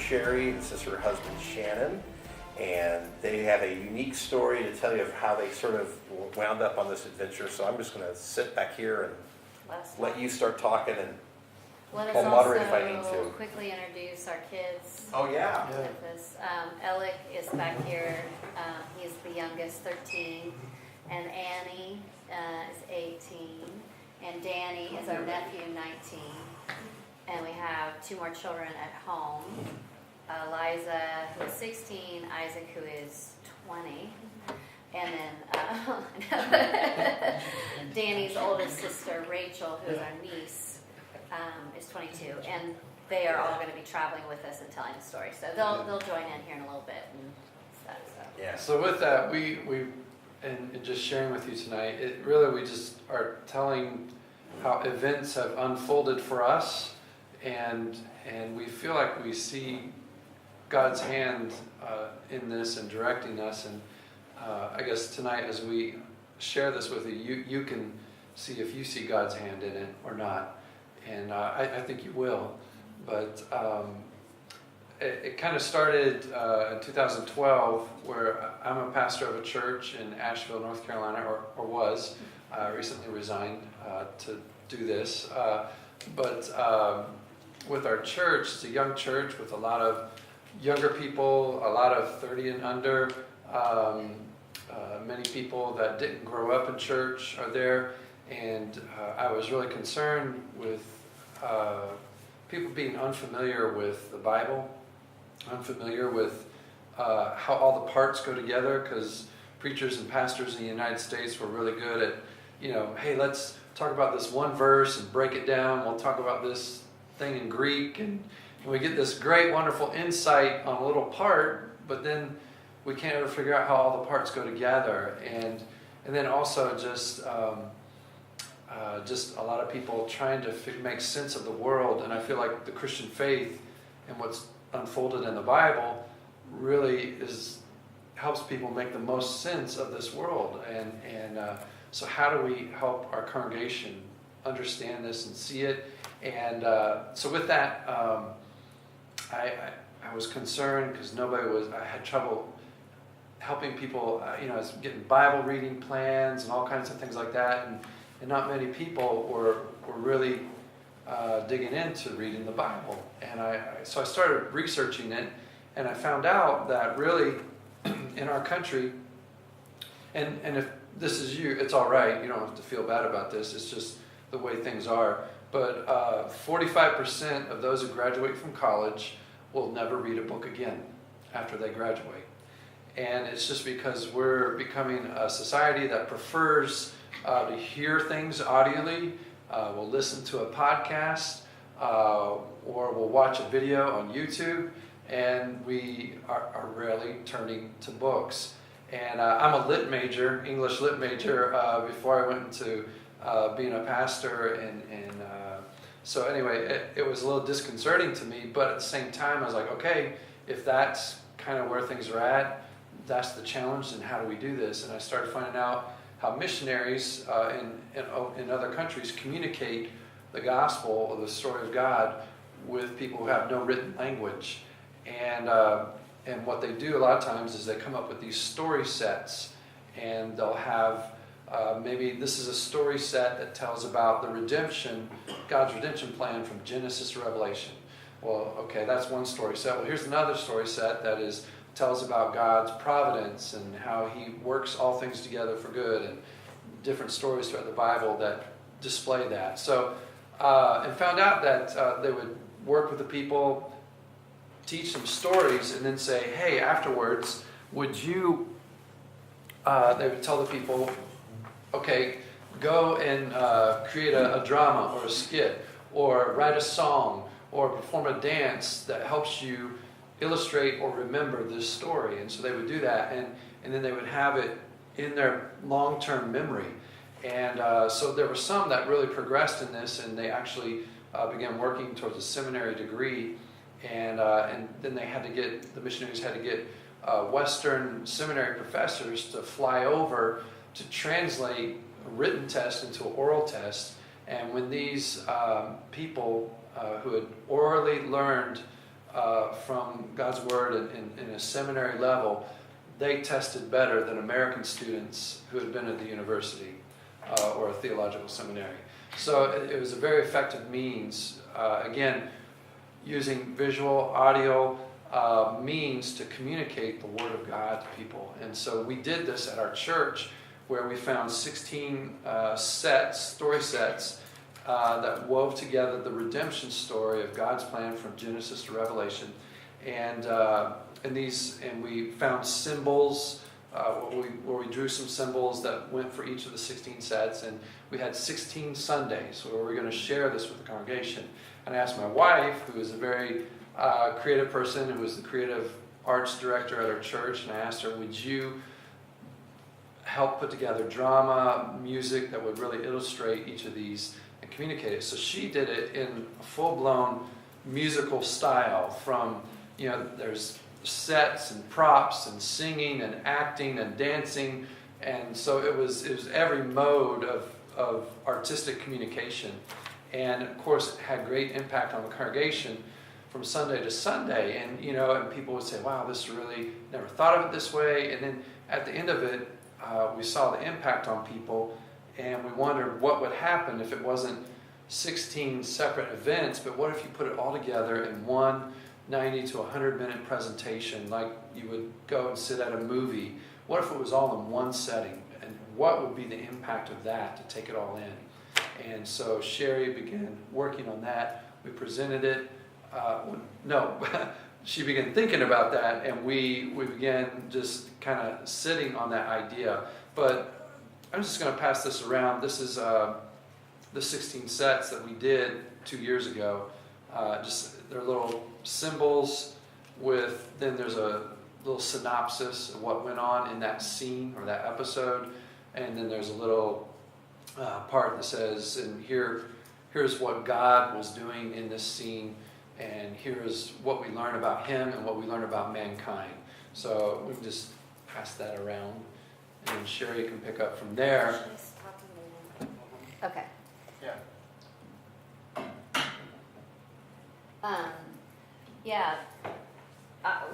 Sherry, this is her husband Shannon, and they have a unique story to tell you of how they sort of wound up on this adventure. So I'm just going to sit back here and let you start talking, and let I'll us moderate if I need also to. quickly introduce our kids. Oh yeah. With this. Alec is back here. He's the youngest, 13, and Annie is 18, and Danny is our nephew, 19. And we have 2 more children at home. Liza, who is 16, Isaac, who is 20, and then Danny's oldest sister, Rachel, who is our niece, is 22. And they are all going to be traveling with us and telling the story. So they'll join in here in a little bit and stuff. So. Yeah. So with that, we and just sharing with you tonight, we just are telling how events have unfolded for us, and we feel like we see God's hand in this and directing us. And I guess tonight, as we share this with you, you can see if you see God's hand in it or not. And I think you will. But it kind of started in 2012, where I'm a pastor of a church in Asheville, North Carolina, or was. I recently resigned to do this. But with our church, it's a young church with a lot of younger people, a lot of 30 and under. Many people that didn't grow up in church are there. And I was really concerned with people being unfamiliar with the Bible, unfamiliar with how all the parts go together, because preachers and pastors in the United States were really good at, hey, let's talk about this one verse and break it down. We'll talk about this thing in Greek, and we get this great, wonderful insight on a little part, but then we can't ever figure out how all the parts go together. And then also just a lot of people trying to make sense of the world. And I feel like the Christian faith and what's unfolded in the Bible really helps people make the most sense of this world. And so how do we help our congregation understand this and see it? And so with that, I was concerned because I had trouble helping people, I was getting Bible reading plans and all kinds of things like that. And not many people were really digging into reading the Bible. And so I started researching it, and I found out that really in our country, and if this is you, it's all right. You don't have to feel bad about this. It's just the way things are. But 45% of those who graduate from college will never read a book again after they graduate. And it's just because we're becoming a society that prefers to hear things audibly. We'll listen to a podcast, or we'll watch a video on YouTube, and we are rarely turning to books. And I'm a lit major, English lit major, before I went into being a pastor, and so anyway, it was a little disconcerting to me, but at the same time, I was like, okay, if that's kind of where things are at, that's the challenge, and how do we do this? And I started finding out how missionaries in other countries communicate the gospel or the story of God with people who have no written language. And what they do a lot of times is they come up with these story sets, and they'll have maybe this is a story set that tells about the redemption, God's redemption plan from Genesis to Revelation. Well, okay, that's one story set. Well, here's another story set that tells about God's providence and how He works all things together for good, and different stories throughout the Bible that display that. So, and found out that they would work with the people, teach them stories, and then say, hey, afterwards, would you, they would tell the people, okay, go and create a drama or a skit, or write a song, or perform a dance that helps you illustrate or remember this story. And so they would do that, and then they would have it in their long-term memory. And so there were some that really progressed in this, and they actually began working towards a seminary degree. And then the missionaries had to get Western seminary professors to fly over to translate a written test into an oral test. And when these people who had orally learned from God's Word in a seminary level, they tested better than American students who had been at the university or a theological seminary. So it was a very effective means, again, using visual, audio means to communicate the Word of God to people. And so we did this at our church, where we found 16 story sets, that wove together the redemption story of God's plan from Genesis to Revelation. And we found symbols, where we drew some symbols that went for each of the 16 sets. And we had 16 Sundays where we were going to share this with the congregation. And I asked my wife, who is a very creative person, who was the creative arts director at our church, and I asked her, would you help put together drama, music that would really illustrate each of these and communicate it? So she did it in a full-blown musical style, from, there's sets and props and singing and acting and dancing, and so it was every mode of artistic communication, and of course it had great impact on the congregation from Sunday to Sunday. And and people would say, wow, this really, never thought of it this way. And then at the end of it, we saw the impact on people, and we wondered what would happen if it wasn't 16 separate events, but what if you put it all together in one 90 to 100 minute presentation, like you would go and sit at a movie? What if it was all in one setting, and what would be the impact of that to take it all in? And so Sherry began working on that. We presented it. She began thinking about that, and we began just kind of sitting on that idea. But I'm just going to pass this around. This is the 16 sets that we did 2 years ago. They're little symbols then there's a little synopsis of what went on in that scene or that episode, and then there's a little part that says, and here's what God was doing in this scene, and here's what we learn about Him and what we learn about mankind. So we can just pass that around, and then Sherry can pick up from there. Okay. Yeah.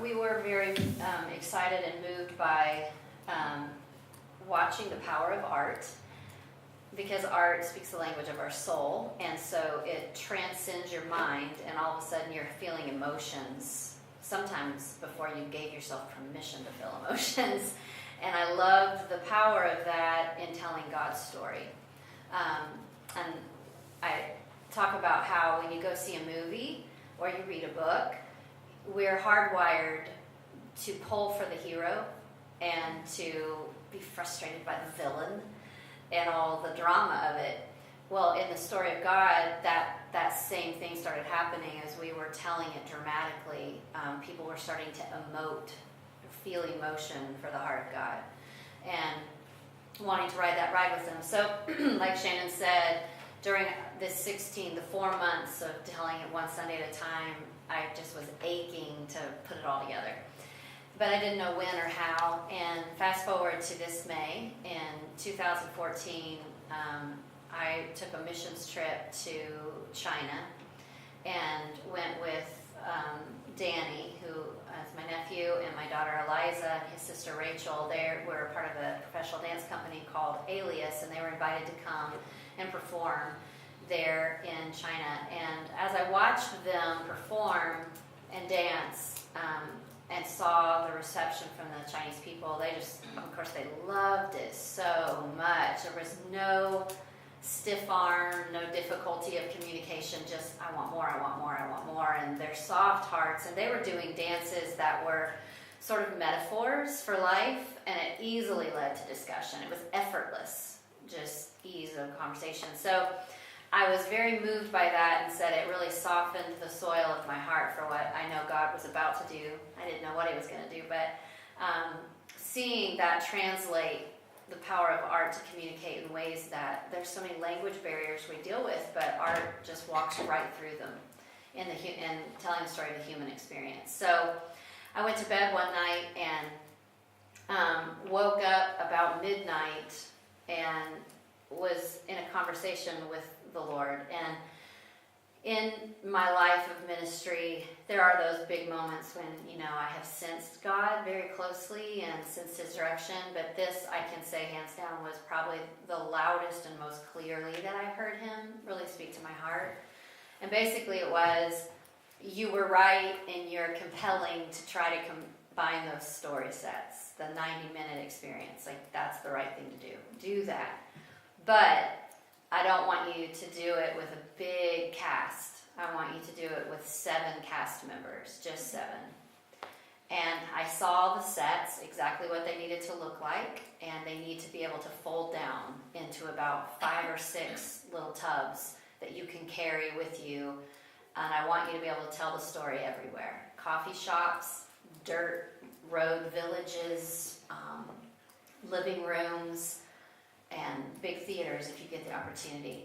We were very excited and moved by watching the power of art, because art speaks the language of our soul, and so it transcends your mind, and all of a sudden you're feeling emotions, sometimes before you gave yourself permission to feel emotions. And I loved the power of that in telling God's story. And I talk about how when you go see a movie or you read a book, we're hardwired to pull for the hero and to be frustrated by the villain and all the drama of it. Well, in the story of God, that same thing started happening as we were telling it dramatically. People were starting to emote, feel emotion for the heart of God, and wanting to ride that ride with them. So, like Shannon said, during the 4 months of telling it one Sunday at a time, I just was aching to put it all together. But I didn't know when or how. And fast forward to this May, in 2014, I took a missions trip to China and went with Danny, who is my nephew, and my daughter Eliza and his sister Rachel. They were part of a professional dance company called Alias, and they were invited to come and perform there in China. And as I watched them perform and dance, and saw the reception from the Chinese people, they just, of course, they loved it so much. There was no stiff arm, no difficulty of communication, just I want more, I want more, I want more, and their soft hearts. And they were doing dances that were sort of metaphors for life, and it easily led to discussion. It was effortless, just ease of conversation. So I was very moved by that, and said it really softened the soil of my heart for what I know God was about to do. I didn't know what He was going to do, but seeing that translate the power of art to communicate in ways that there's so many language barriers we deal with, but art just walks right through them in telling the story of the human experience. So I went to bed one night and woke up about midnight and was in a conversation with the Lord. And in my life of ministry, there are those big moments when, I have sensed God very closely and sensed His direction, but this, I can say hands down, was probably the loudest and most clearly that I heard Him really speak to my heart. And basically it was, you were right in your compelling to try to combine those story sets, the 90-minute experience. Like, that's the right thing to do. Do that. But I don't want you to do it with a big cast. I want you to do it with 7 cast members, just 7. And I saw the sets, exactly what they needed to look like, and they need to be able to fold down into about 5 or 6 little tubs that you can carry with you. And I want you to be able to tell the story everywhere. Coffee shops, dirt road villages, living rooms, and big theaters if you get the opportunity.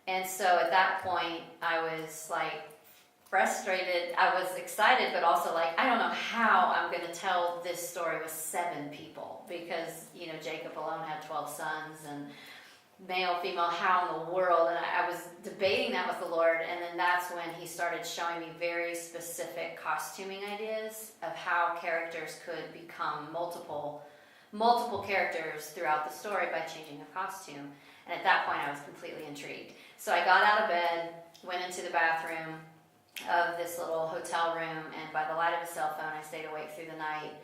And so at that point, I was like frustrated. I was excited, but also like, I don't know how I'm going to tell this story with 7 people, because, Jacob alone had 12 sons, and male, female, how in the world? And I was debating that with the Lord, and then that's when He started showing me very specific costuming ideas of how characters could become multiple characters throughout the story by changing a costume. And at that point, I was completely intrigued. So I got out of bed, went into the bathroom of this little hotel room, and by the light of a cell phone, I stayed awake through the night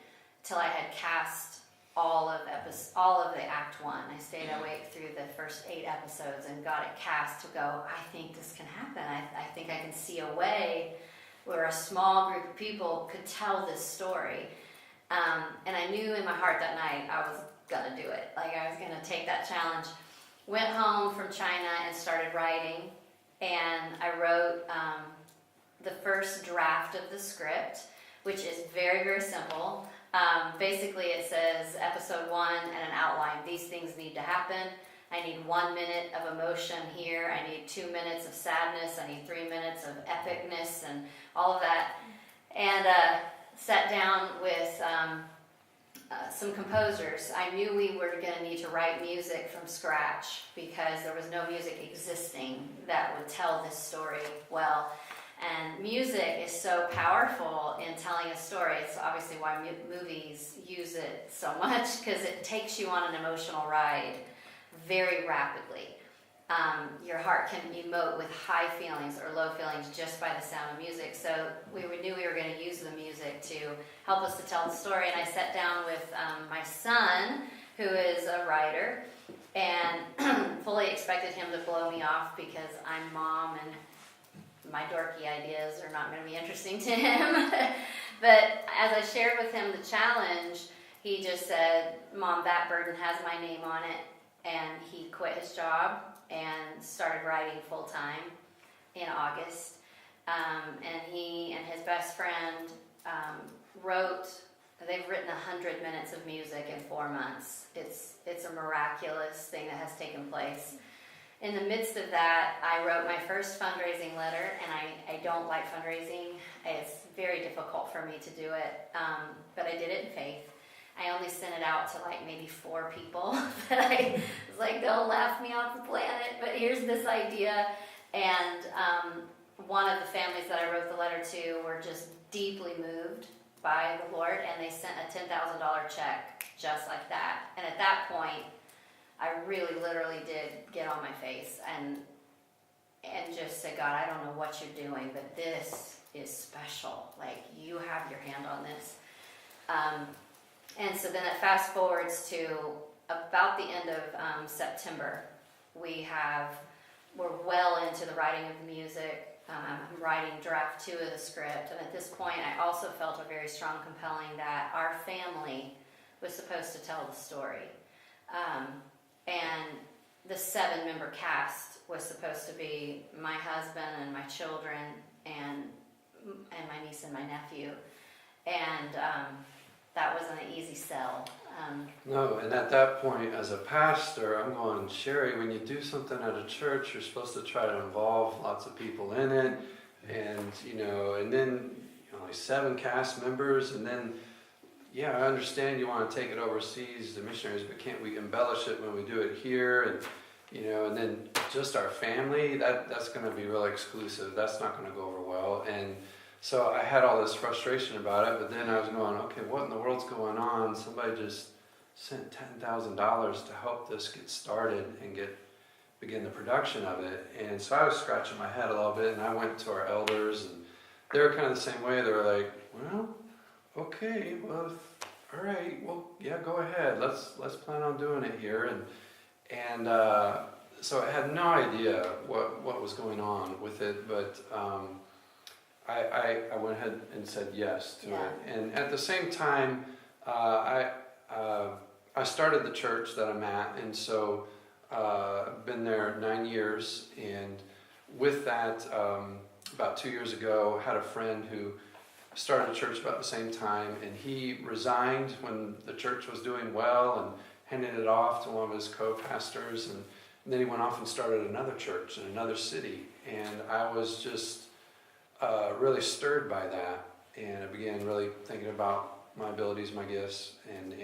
till I had cast all of the Act 1. I stayed awake through the first 8 episodes and got it cast to go, I think this can happen. I think I can see a way where a small group of people could tell this story. And I knew in my heart that night I was going to do it. Like, I was going to take that challenge. Went home from China and started writing. And I wrote the first draft of the script, which is very, very simple. Basically, it says episode 1 and an outline. These things need to happen. I need 1 minute of emotion here. I need 2 minutes of sadness. I need 3 minutes of epicness and all of that. And sat down with some composers. I knew we were going to need to write music from scratch because there was no music existing that would tell this story well. And music is so powerful in telling a story. It's obviously why movies use it so much, because it takes you on an emotional ride very rapidly. Your heart can emote with high feelings or low feelings just by the sound of music. So we knew we were going to use the music to help us to tell the story. And I sat down with my son, who is a writer, and fully expected him to blow me off because I'm mom and my dorky ideas are not going to be interesting to him. But as I shared with him the challenge, he just said, Mom, that burden has my name on it. And he quit his job and started writing full-time in August. And he and his best friend they've written 100 minutes of music in 4 months. It's a miraculous thing that has taken place. In the midst of that, I wrote my first fundraising letter, and I don't like fundraising. It's very difficult for me to do it, but I did it in faith. I only sent it out to like maybe 4 people that I was like, they'll laugh me off the planet, but here's this idea. And one of the families that I wrote the letter to were just deeply moved by the Lord, and they sent a $10,000 check just like that. And at that point, I really literally did get on my face and just say, God, I don't know what you're doing, but this is special. Like, you have your hand on this. And so then it fast forwards to about the end of September. We're well into the writing of the music. I'm writing draft 2 of the script. And at this point, I also felt a very strong compelling that our family was supposed to tell the story. And the 7-member cast was supposed to be my husband and my children and my niece and my nephew. And that wasn't an easy sell. No, and at that point, as a pastor, I'm going, Sherry, when you do something at a church, you're supposed to try to involve lots of people in it, and and then only 7 cast members, and then I understand you want to take it overseas, the missionaries, but can't we embellish it when we do it here, and and then just our family, that's going to be really exclusive. That's not going to go over well. And so I had all this frustration about it, but then I was going, okay, what in the world's going on? Somebody just sent $10,000 to help this get started and begin the production of it. And so I was scratching my head a little bit, and I went to our elders, and they were kind of the same way. They were like, well, okay, well, all right, well, yeah, go ahead. Let's plan on doing it here. And so I had no idea what was going on with it, but I went ahead and said yes to it. And at the same time, I started the church that I'm at, and so been there 9 years. And with that, about 2 years ago, had a friend who started a church about the same time, and he resigned when the church was doing well and handed it off to one of his co-pastors, and then he went off and started another church in another city. And I was just really stirred by that, and I began really thinking about my abilities, my gifts, and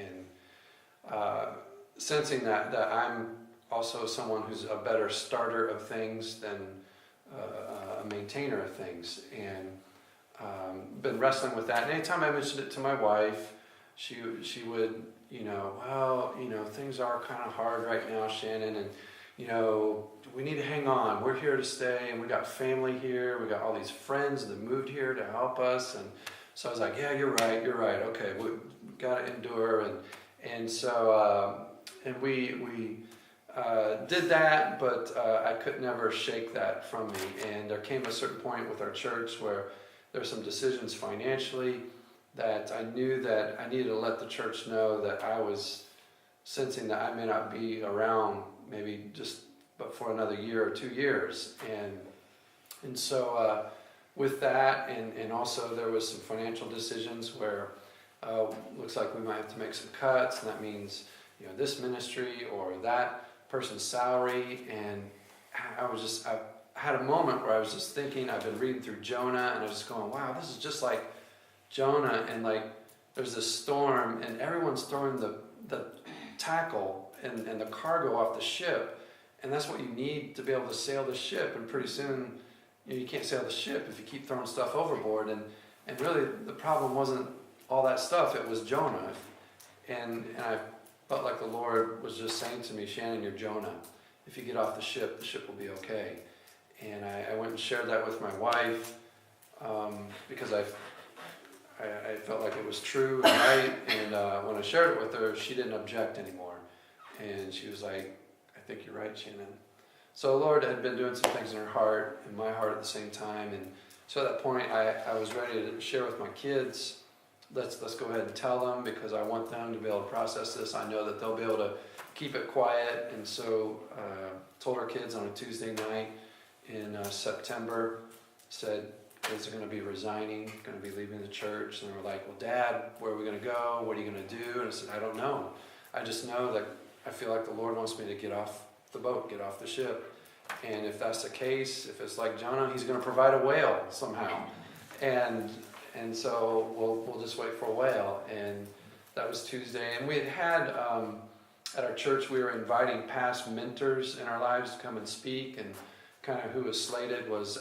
sensing that I'm also someone who's a better starter of things than a maintainer of things. And been wrestling with that. And anytime I mentioned it to my wife, she would, well, things are kind of hard right now, Shannon, and we need to hang on. We're here to stay, and we got family here. We got all these friends that moved here to help us. And so I was like, yeah, you're right. Okay, we got to endure. And so and we did that, but I could never shake that from me. And there came a certain point with our church where there were some decisions financially that I knew that I needed to let the church know that I was sensing that I may not be around maybe but for another year or 2 years. And so with that, and also there was some financial decisions where looks like we might have to make some cuts, and that means this ministry or that person's salary. And I had a moment where I was just thinking, I've been reading through Jonah, and I was just going, wow, this is just like Jonah. And like there's this storm, and everyone's throwing the tackle and the cargo off the ship, and that's what you need to be able to sail the ship. And pretty soon you can't sail the ship if you keep throwing stuff overboard. And really the problem wasn't all that stuff, it was Jonah. And I felt like the Lord was just saying to me, Shannon, you're Jonah. If you get off the ship will be okay. And I went and shared that with my wife because I felt like it was true and right. And when I shared it with her, she didn't object anymore. And she was like, I think you're right, Shannon. So the Lord had been doing some things in her heart and my heart at the same time. And so at that point, I was ready to share with my kids. Let's go ahead and tell them, because I want them to be able to process this. I know that they'll be able to keep it quiet. And so told our kids on a Tuesday night in September, said, kids are going to be resigning, going to be leaving the church. And they were like, well, Dad, where are we going to go? What are you going to do? And I said, I don't know. I just know that I feel like the Lord wants me to get off the boat, get off the ship. And if that's the case, if it's like Jonah, he's going to provide a whale somehow. And so we'll just wait for a whale. And that was Tuesday. And we had at our church, we were inviting past mentors in our lives to come and speak. And kind of who was slated was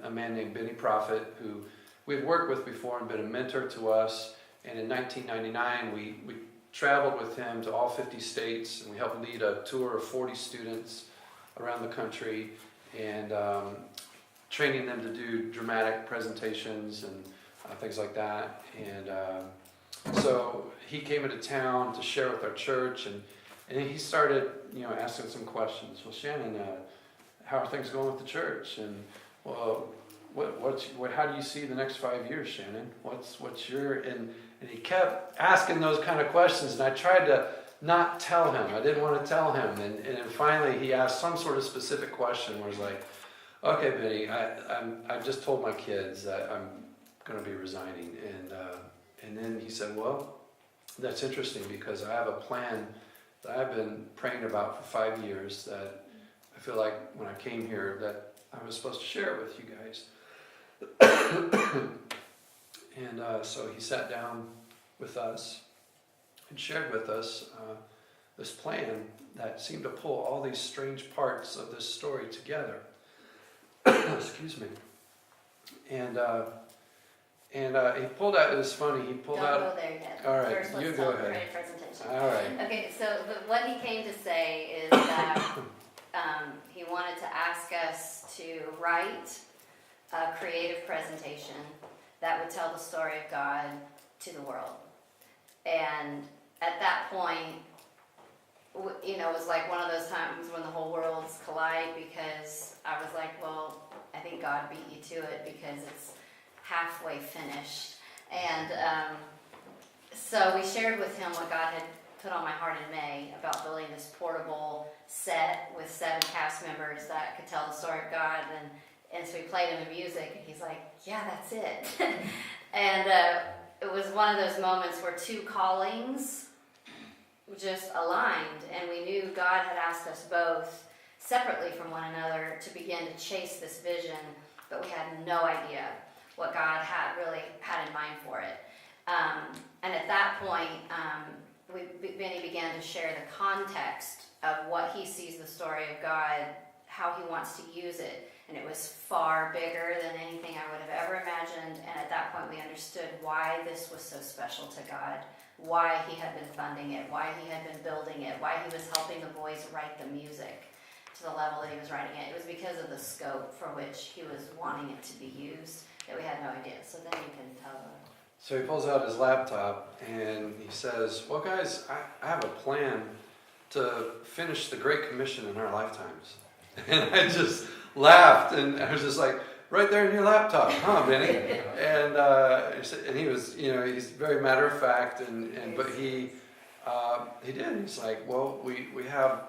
a man named Benny Prophet, who we had worked with before and been a mentor to us. And in 1999, we traveled with him to all 50 states, and we helped lead a tour of 40 students around the country, and training them to do dramatic presentations and things like that. And so he came into town to share with our church, and he started, asking some questions. Well, Shannon, how are things going with the church? And well, how do you see the next 5 years, Shannon? What's your and he kept asking those kind of questions, and I tried to not tell him. I didn't want to tell him, and then finally he asked some sort of specific question where it's like, okay, Benny, I just told my kids that I'm going to be resigning, and then he said, well, that's interesting, because I have a plan that I've been praying about for 5 years that I feel like when I came here that I was supposed to share it with you guys. And so he sat down with us and shared with us this plan that seemed to pull all these strange parts of this story together. Excuse me. And he pulled out, it was funny, he pulled Don't out... go there yet. All right, First, let's you tell go the ahead. presentation. All right. Okay, so what he came to say is that he wanted to ask us to write a creative presentation that would tell the story of God to the world. And at that point, it was like one of those times when the whole worlds collide, because I was like, well, I think God beat you to it because it's halfway finished. And so we shared with him what God had put on my heart in May about building this portable set with 7 cast members that could tell the story of God. And so we played him the music, and he's like, yeah, that's it. And it was one of those moments where 2 callings just aligned, and we knew God had asked us both separately from one another to begin to chase this vision, but we had no idea what God had in mind for it. And at that point, Benny began to share the context of what he sees the story of God, how he wants to use it. And it was far bigger than anything I would have ever imagined. And at that point, we understood why this was so special to God, why he had been funding it, why he had been building it, why he was helping the boys write the music to the level that he was writing it. It was because of the scope for which he was wanting it to be used that we had no idea. So then you can tell them. So he pulls out his laptop and he says, well, guys, I have a plan to finish the Great Commission in our lifetimes. And I just laughed, and I was just like, right there in your laptop, huh, Benny? And he was, he's very matter of fact, but he did. He's like, well, we have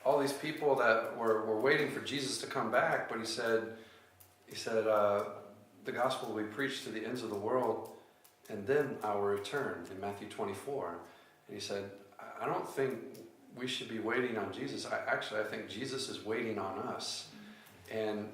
all these people that were waiting for Jesus to come back, but he said the gospel will be preached to the ends of the world, and then I will return in Matthew 24. And he said, I don't think we should be waiting on Jesus. I think Jesus is waiting on us. And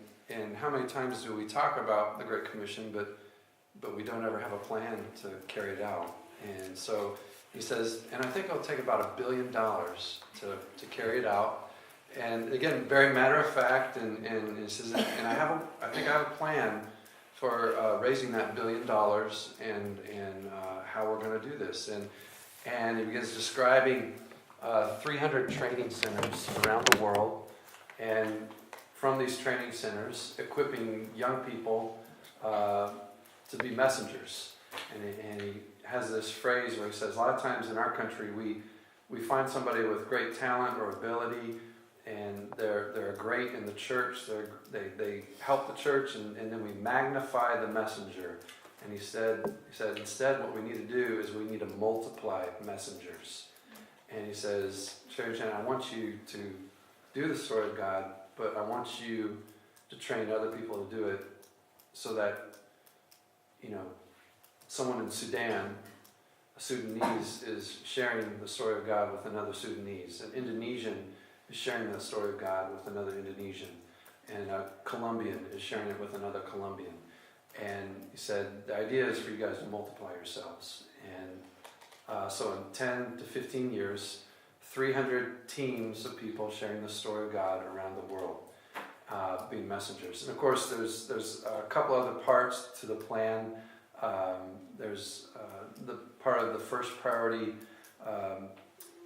how many times do we talk about the Great Commission, but we don't ever have a plan to carry it out? And so he says, and I think it'll take about $1 billion to carry it out. And again, very matter of fact, and he says, and I think I have a plan for raising that $1 billion and how we're going to do this. And he begins describing 300 training centers around the world, and from these training centers, equipping young people to be messengers. And he has this phrase where he says, a lot of times in our country, we find somebody with great talent or ability, and they're great in the church, they help the church, and then we magnify the messenger. And he said, instead what we need to do is we need to multiply messengers. And he says, Sherry Jen, I want you to do the story of God, but I want you to train other people to do it so that, someone in Sudan, a Sudanese, is sharing the story of God with another Sudanese. An Indonesian is sharing the story of God with another Indonesian. And a Colombian is sharing it with another Colombian. And he said, the idea is for you guys to multiply yourselves. And so in 10 to 15 years, 300 teams of people sharing the story of God around the world, being messengers. And of course, there's a couple other parts to the plan. There's the part of the first priority,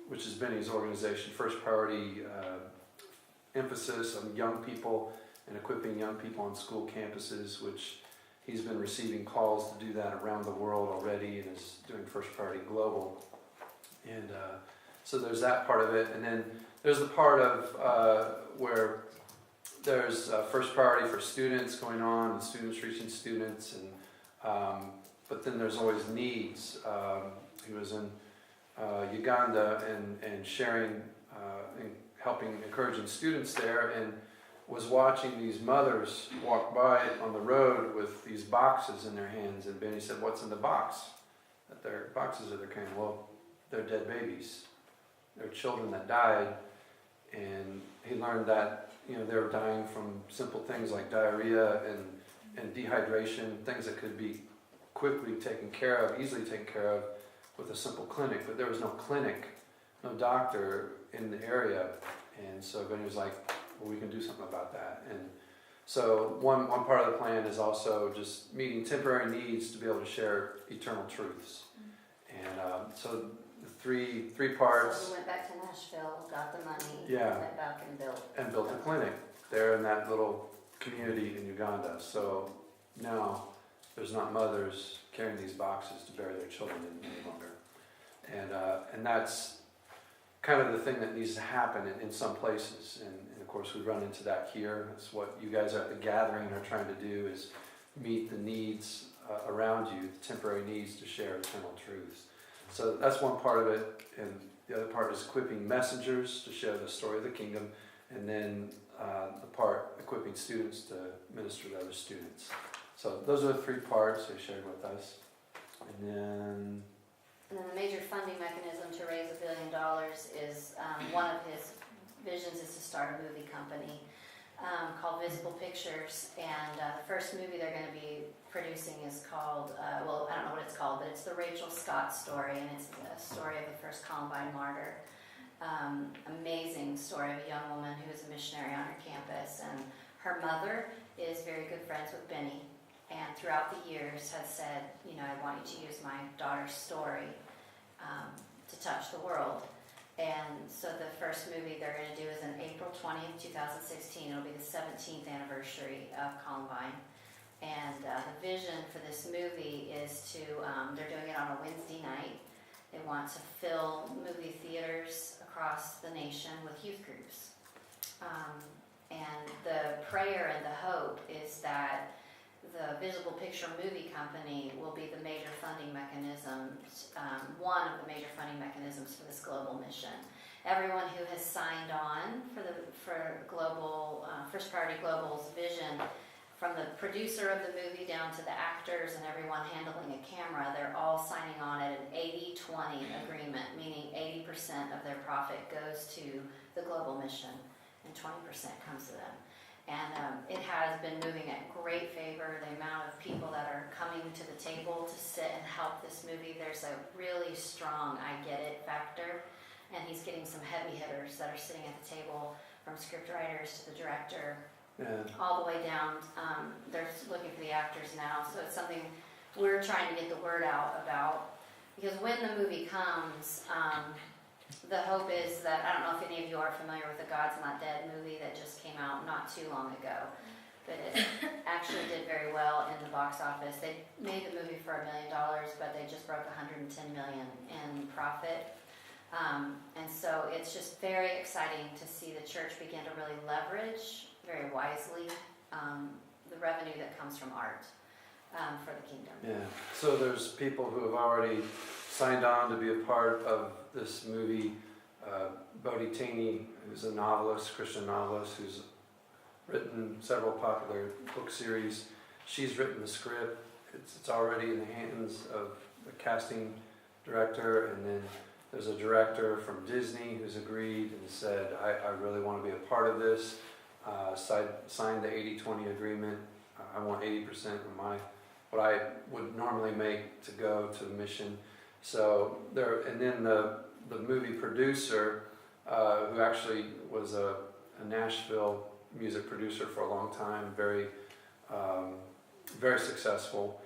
which is Benny's organization, first priority emphasis on young people and equipping young people on school campuses, which he's been receiving calls to do that around the world already, and is doing First Priority Global. And so there's that part of it. And then there's the part of where there's First Priority for students going on, and students reaching students. But then there's always needs. He was in Uganda and sharing and encouraging students there, and was watching these mothers walk by on the road with these boxes in their hands. And Benny said, what's in the box? That their boxes that they're carrying. Well, they're dead babies. They're children that died. And he learned that, they were dying from simple things like diarrhea and dehydration, things that could be quickly taken care of, easily taken care of with a simple clinic. But there was no clinic no doctor in the area. And so Benny was like, well, we can do something about that. And so one part of the plan is also just meeting temporary needs to be able to share eternal truths. And so the three parts. So we went back to Nashville, got the money, Yeah. went back and built. And built a clinic there in that little community in Uganda. So now there's not mothers carrying these boxes to bury their children in any longer. And that's kind of the thing that needs to happen in some places. And of course we run into that here. It's what you guys at the gathering are trying to do, is meet the needs around you, the temporary needs to share eternal truths. So that's one part of it. And the other part is equipping messengers to share the story of the kingdom. And then the part equipping students to minister to other students. So those are the 3 parts they shared with us. And then the major funding mechanism to raise $1 billion is, one of his visions is to start a movie company called Visible Pictures. And the first movie they're going to be producing is called, well, I don't know what it's called, but it's the Rachel Scott story, and it's a story of the first Columbine martyr. Amazing story of a young woman who was a missionary on her campus, and her mother is very good friends with Benny, and throughout the years has said, I want you to use my daughter's story to touch the world. And so the first movie they're going to do is on April 20th, 2016. It'll be the 17th anniversary of Columbine. And the vision for this movie is to, they're doing it on a Wednesday night. They want to fill movie theaters across the nation with youth groups. And the prayer and the hope is that the Visible Picture Movie Company will be the major funding mechanisms, one of the major funding mechanisms for this global mission. Everyone who has signed on for global First Priority Global's vision, from the producer of the movie down to the actors and everyone handling a camera, they're all signing on at an 80-20 agreement, meaning 80% of their profit goes to the global mission and 20% comes to them. And it has been moving at great favor, the amount of people that are coming to the table to sit and help this movie. There's a really strong I get it factor, and he's getting some heavy hitters that are sitting at the table, from script writers to the director, all the way down. They're looking for the actors now, so it's something we're trying to get the word out about, because when the movie comes, the hope is that, I don't know if any of you are familiar with the God's Not Dead movie that just came out not too long ago, but it actually did very well in the box office. They made the movie for $1 million, but they just broke $110 million in profit. And so it's just very exciting to see the church begin to really leverage very wisely the revenue that comes from art for the kingdom. Yeah, so there's people who have already signed on to be a part of this movie. Bodhi Taney, who's a novelist, Christian novelist, who's written several popular book series. She's written the script. It's already in the hands of the casting director, and then there's a director from Disney who's agreed and said, I really want to be a part of this. Signed the 80-20 agreement. I want 80% of what I would normally make to go to the mission. So there, and then the movie producer, who actually was a Nashville music producer for a long time, very successful.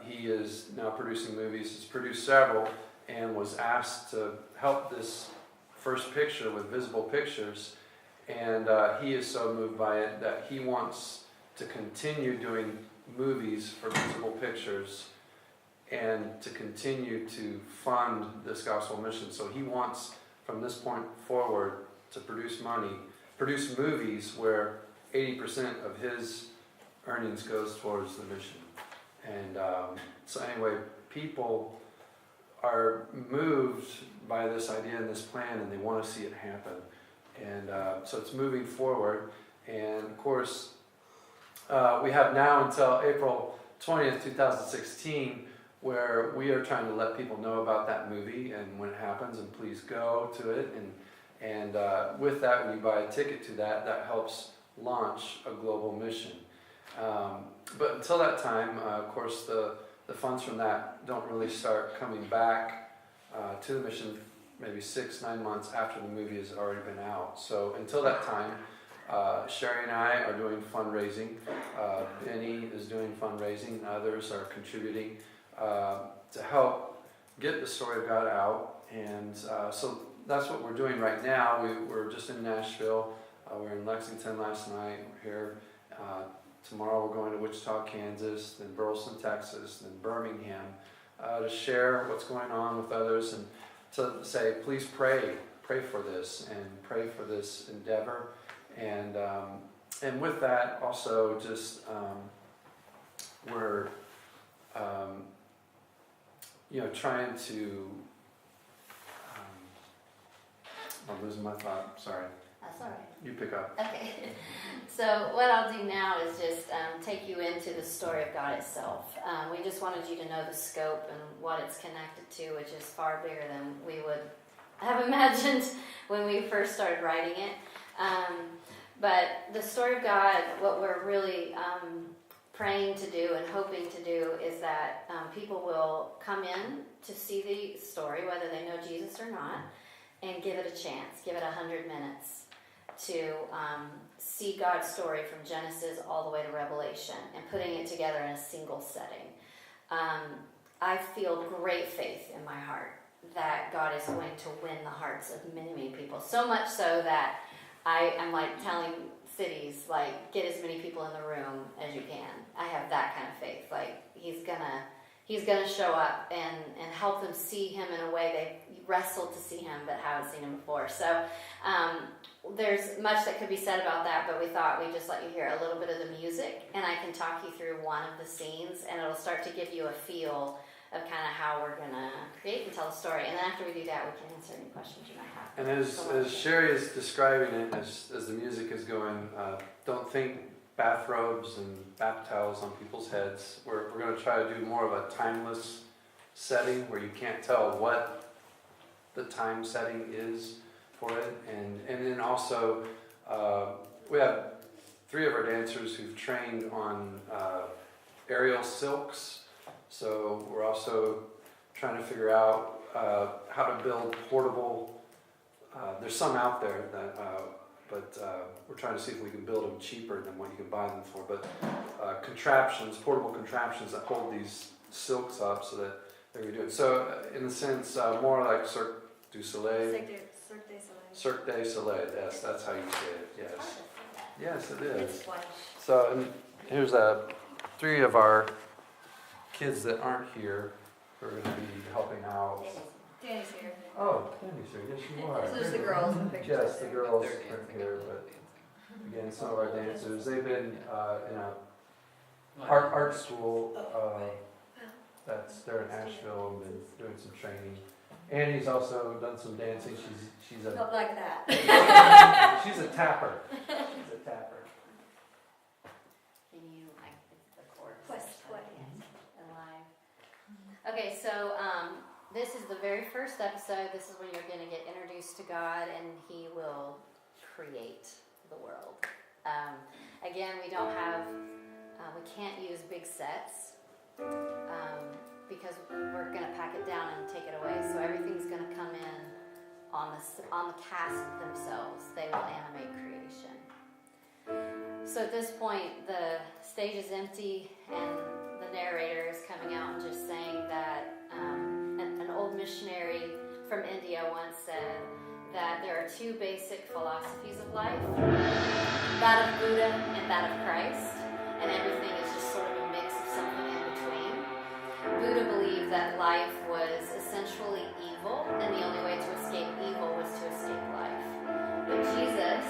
He is now producing movies. He's produced several, and was asked to help this first picture with Visible Pictures. And he is so moved by it that he wants to continue doing movies for Visible Pictures and to continue to fund this gospel mission. So he wants, from this point forward, to produce movies where 80% of his earnings goes towards the mission. And so anyway, people are moved by this idea and this plan, and they want to see it happen. And so it's moving forward. And of course, we have now until April 20th, 2016, where we are trying to let people know about that movie and when it happens, and please go to it. And with that, when you buy a ticket to that, that helps launch a global mission. But until that time, of course, the funds from that don't really start coming back to the mission maybe 6-9 months after the movie has already been out. So until that time, Sherry and I are doing fundraising. Benny is doing fundraising. Others are contributing to help get the story of God out. And so that's what we're doing right now. We're just in Nashville. We were in Lexington last night. We're here. Tomorrow we're going to Wichita, Kansas, then Burleson, Texas, then Birmingham, to share what's going on with others and to say, please pray for this and pray for this endeavor. And with that, also just we're trying to. I'm losing my thought. Sorry. That's all right. You pick up. Okay. So what I'll do now is just take you into the story of God itself. We just wanted you to know the scope and what it's connected to, which is far bigger than we would have imagined when we first started writing it. But the story of God, what we're really praying to do and hoping to do is that people will come in to see the story, whether they know Jesus or not, and give it a chance, give it 100 minutes to see God's story from Genesis all the way to Revelation and putting it together in a single setting. I feel great faith in my heart that God is going to win the hearts of many, many people. So much so that I'm like telling cities, like, get as many people in the room as you can. I have that kind of faith. Like, he's gonna show up and help them see him in a way they wrestled to see him but haven't seen him before. So there's much that could be said about that, but we thought we'd just let you hear a little bit of the music, and I can talk you through one of the scenes, and it'll start to give you a feel of kind of how we're gonna create and tell a story. And then after we do that, we can answer any questions you might have. And as Sherry is describing it, as the music is going, don't think bathrobes and bath towels on people's heads. We're going to try to do more of a timeless setting where you can't tell what the time setting is for it. And then also, we have 3 of our dancers who've trained on aerial silks. So we're also trying to figure out how to build portable. There's some out there that, but we're trying to see if we can build them cheaper than what you can buy them for. But portable contraptions that hold these silks up so that they can do it. So in a sense, more like Cirque du Soleil. Cirque du Soleil. Yes, that's how you say it. Yes. Yes, it is. So and here's 3 of our kids that aren't here who are going to be helping out. Danny's here. Oh, Danny's here. Yes, you are. Those are the girls in the picture. Yes, the girls aren't here, but again, some of our dancers. They've been in a art school. They're in Asheville and been doing some training. Annie's also done some dancing. She's a Not like that. she's a tapper. She's a tapper. Can you, the chorus? What? And live. Okay, so this is the very first episode. This is when you're going to get introduced to God, and He will create the world. Again, we don't have, we can't use big sets because we're going to pack it down and take it away. So everything's going to come in on the cast themselves. They will animate creation. So at this point, the stage is empty, and the narrator is coming out and just saying that an old missionary from India once said that there are 2 basic philosophies of life, that of Buddha and that of Christ, and everything is just sort of a mix of something in between. Buddha believed that life was essentially evil, and the only way to escape evil was to escape life. But Jesus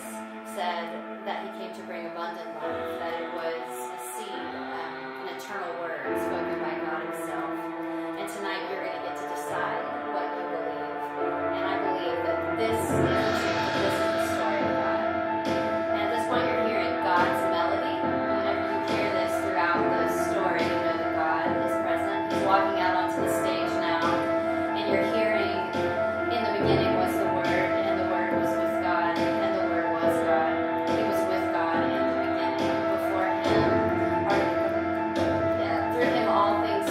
said that he came to bring abundant life, that it was a seed, an eternal word spoken by God himself. And tonight you're going to get to decide what you believe. And I believe that this is the truth, this is the story of God. And at this point you're hearing God's melody. Whenever you hear this throughout the story, you know that God is present. He's walking out onto the stage now, and you're hearing, in the beginning was the Word, and the Word was with God, and the Word was God. He was with God in the beginning. Before him, through him all things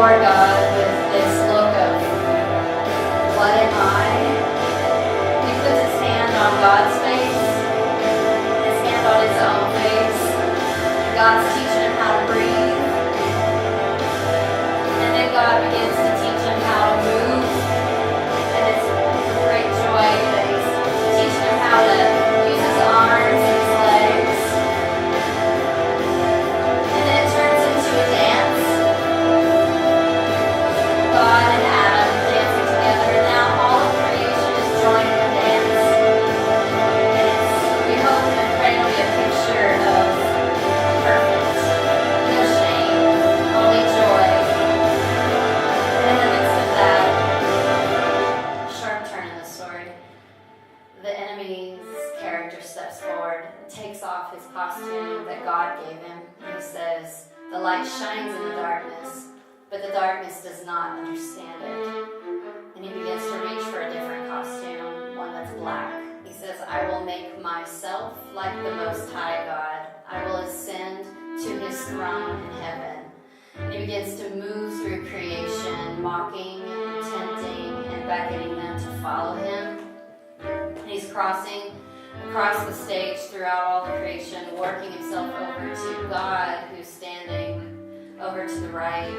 before God with this look of, what am I? He puts his hand on God's face, his hand on his own face. God's teaching him how to breathe. And then God begins to teach him how to move. And it's with great joy that he's teaching him how to use his arms and his legs. And then it turns into a dance. God and Adam dancing together. And now all of creation is joining the dance. And we hope and pray it'll be a picture of perfect, no shame, only joy. And in the midst of that sharp turn in the story, the enemy's character steps forward, takes off his costume that God gave him, and he says, the light shines in the darkness, but the darkness does not understand it. And he begins to reach for a different costume, one that's black. He says, I will make myself like the Most High God. I will ascend to his throne in heaven. And he begins to move through creation, mocking and tempting and beckoning them to follow him. And he's crossing across the stage throughout all the creation, working himself over to God, who's standing over to the right.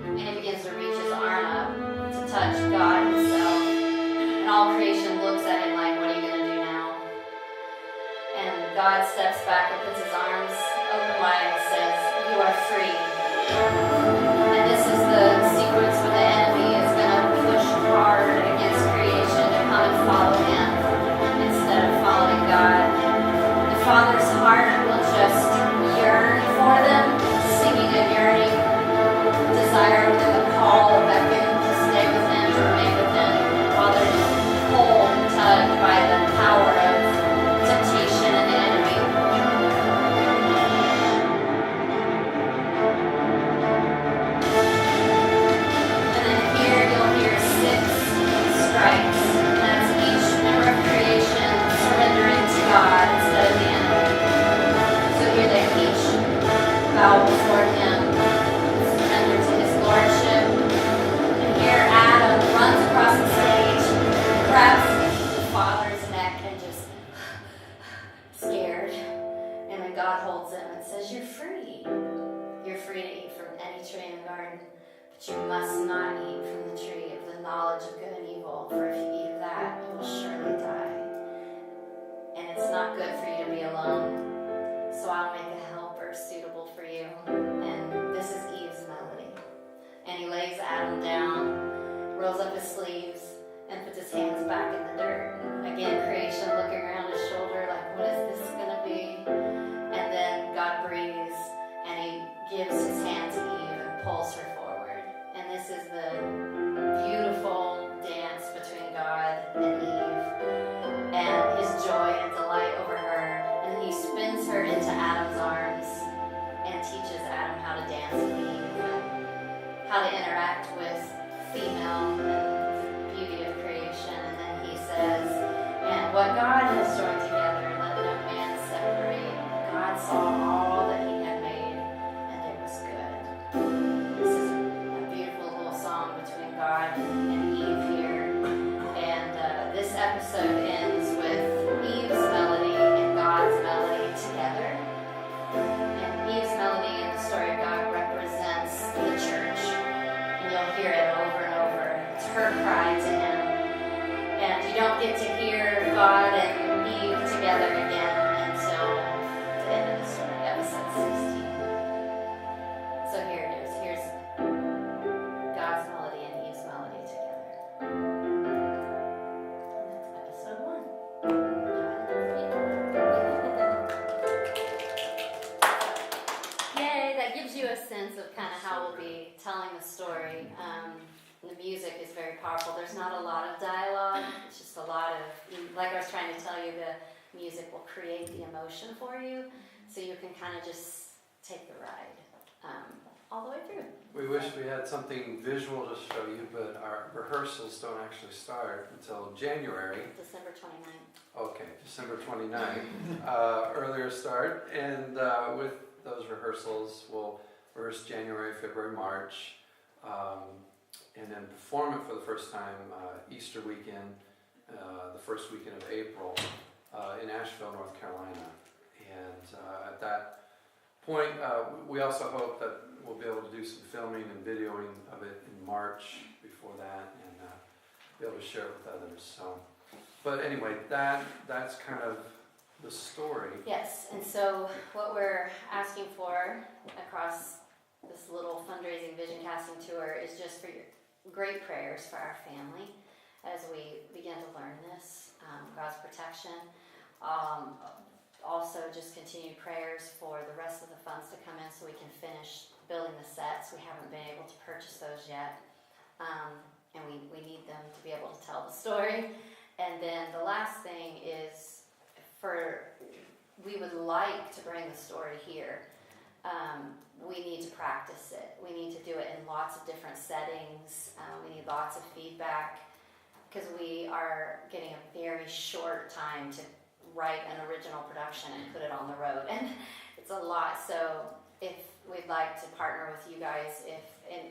And he begins to reach his arm up to touch God himself. And all creation looks at him like, what are you going to do now? And God steps back and puts his arms open wide and says, you are free. And this is the sequence where the enemy is going to push hard against creation to come and follow him instead of following God. The Father's heart will just yearn for them, singing a yearning desire within the call of beckon to stay with him, to remain with him, while they're pulled and tugged by the power of temptation and the enemy. And then here you'll hear 6 stripes. And that's each member of creation surrendering to God instead of the enemy. So here they each bow before him, surrender to his lordship. And here Adam runs across the stage, grabs the Father's neck and just scared. And then God holds him and says, you're free. You're free to eat from any tree in the garden, but you must not eat from the tree of the knowledge of good and evil, for if you eat of that, you will surely die. And it's not good for you to be alone, so I'll make a helper suitable for you. And this is Eve's melody. And he lays Adam down, rolls up his sleeves, and puts his hands back in the dirt. And again, creation looking around his shoulder like, what is this going to be? And then God breathes, and he gives his hand to Eve and pulls her forward. And this is the beautiful dance between God and Eve, and his joy and delight over her. And then he spins her into Adam's arms and teaches Adam how to dance with Eve, and how to interact with female and the beauty of creation. And then he says, and what God has joined together, let no man separate. God saw all that he had made, and it was good. This is a beautiful little song between God and Eve here. And this episode ends with Eve's melody and God's melody together. And Eve's melody in the story of God represents the church. And you'll hear it over and over. It's her cry to him. And you don't get to hear God and Eve together again until the end of the story, episode 16. So here it is. Here's God's melody and Eve's melody together. And that's episode 1. Yay, that gives you a sense of kind of how we'll be telling the story. The music is very powerful. There's not a lot of dialogue. It's just a lot of, like I was trying to tell you, the music will create the emotion for you, so you can kind of just take the ride all the way through. We wish we had something visual to show you, but our rehearsals don't actually start until January. December 29th. Okay, December 29th, earlier start. And with those rehearsals, we'll rehearse January, February, March. and then perform it for the first time Easter weekend, the first weekend of April in Asheville, North Carolina. And at that point, we also hope that we'll be able to do some filming and videoing of it in March before that, and be able to share it with others. So, but anyway, that's kind of the story. Yes, and so what we're asking for across this little fundraising vision casting tour is just for your great prayers for our family as we begin to learn this, God's protection. Also just continued prayers for the rest of the funds to come in so we can finish building the sets. We haven't been able to purchase those yet, and we need them to be able to tell the story. And then the last thing is we would like to bring the story here. We need to practice it. We need to do it in lots of different settings. We need lots of feedback because we are getting a very short time to write an original production and put it on the road. And it's a lot. So if we'd like to partner with you guys,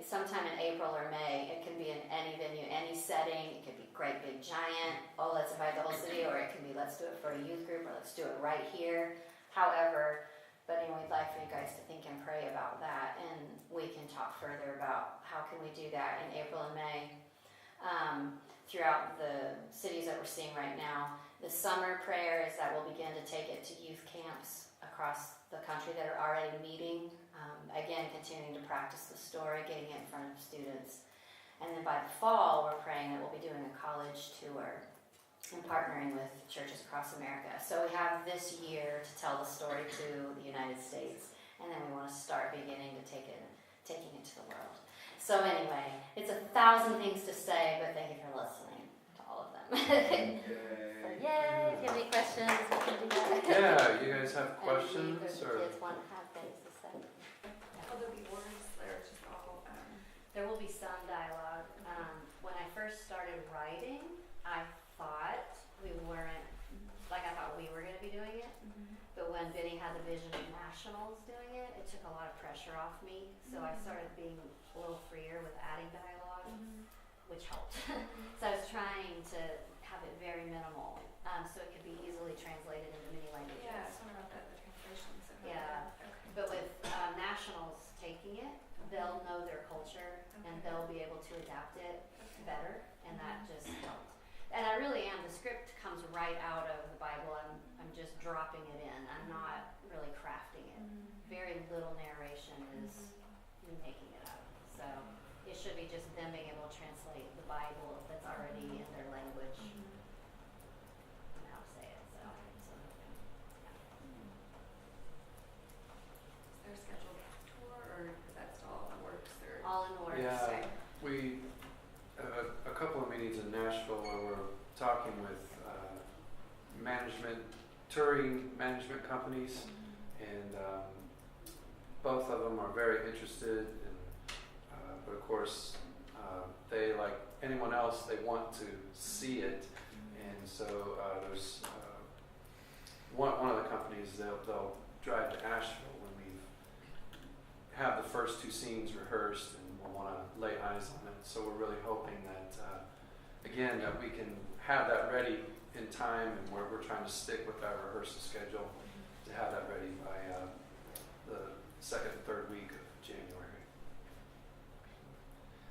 sometime in April or May, it can be in any venue, any setting. It could be great, big, giant. Oh, let's invite the whole city. Or it can be let's do it for a youth group, or let's do it right here. However, but anyway, we'd like for you guys to think and pray about that, and we can talk further about how can we do that in April and May. Throughout the cities that we're seeing right now, the summer prayer is that we'll begin to take it to youth camps across the country that are already meeting. Again, continuing to practice the story, getting it in front of students. And then by the fall, we're praying that we'll be doing a college tour and partnering with churches across America. So we have this year to tell the story to the United States, and then we want to start beginning to taking it to the world. So anyway, it's 1,000 things to say, but thank you for listening to all of them. So yay, if you have any questions, we can do that. Yeah, you guys have And questions? the Or kids want to have things to say. Will there be words there? Just all. There will be some dialogue. When I first started writing, I thought we were going to be doing it. But when Benny had the vision of nationals doing it, it took a lot of pressure off me. So I started being a little freer with adding dialogue, which helped. So I was trying to have it very minimal, so it could be easily translated into many languages. Yeah, I was wondering about the translation. So Yeah. Okay. But with nationals taking it, they'll know their culture and they'll be able to adapt it better, and that just helped. And I really am. The script comes right out of the Bible. I'm just dropping it in. I'm not really crafting it. Very little narration is me making it up. So it should be just them being able to translate the Bible that's already in their language and how to say it. So yeah. Is there a scheduled tour, or is that still all in the works? Or? All in the works. yeah, we have a couple of meetings in Nashville where we're talking with touring management companies, and both of them are very interested. But of course, they, like anyone else, they want to see it, and so there's one of the companies they'll drive to Asheville when we have the first two scenes rehearsed, and we'll want to lay eyes on it. So we're really hoping that again that we can have that ready in time, and we're trying to stick with our rehearsal schedule to have that ready by the second and third week of January.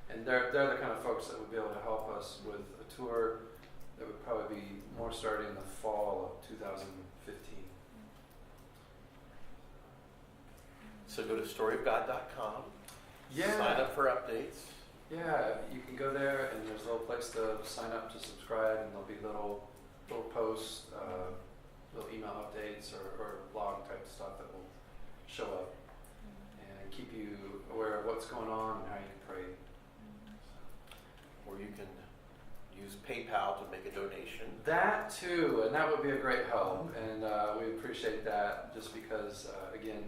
And they're the kind of folks that would be able to help us with a tour that would probably be more starting in the fall of 2015. So go to storyofgod.com. Yeah. Sign up for updates. Yeah, you can go there, and there's a little place to sign up to subscribe, and there'll be little posts, little email updates or blog type stuff that will show up and keep you aware of what's going on and how you can pray. Or you can use PayPal to make a donation. That too, and that would be a great help, and we appreciate that, just because again,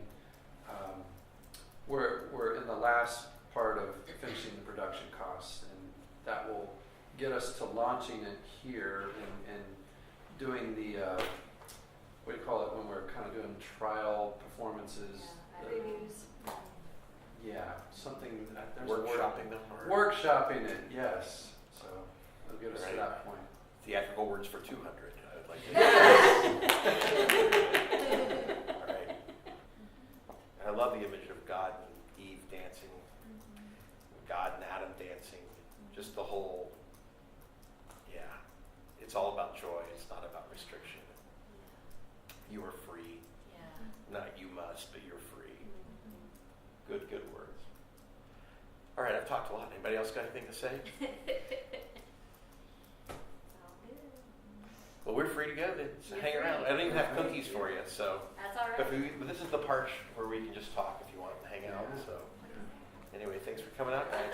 we're in the last part of finishing the production costs, and that will get us to launching it here and doing the what do you call it when we're kind of doing trial performances? Previews. yeah, something, there's a word. Workshopping them or Workshopping it, yes. So it'll get us to Right. that point. theatrical words for 200. I would like to. All right. And I love the image of God and Eve dancing, God and Adam dancing, just the whole, yeah. It's all about joy. It's not about restriction. You are free. Yeah. Not you must, but you're free. Good words. All right, I've talked a lot. Anybody else got anything to say? Sounds good. Well, we're free to go then. So You're hang free. around. I don't even have cookies for you, so. That's all But, right. but this is the part where we can just talk if you want to hang out. So anyway, thanks for coming out, guys.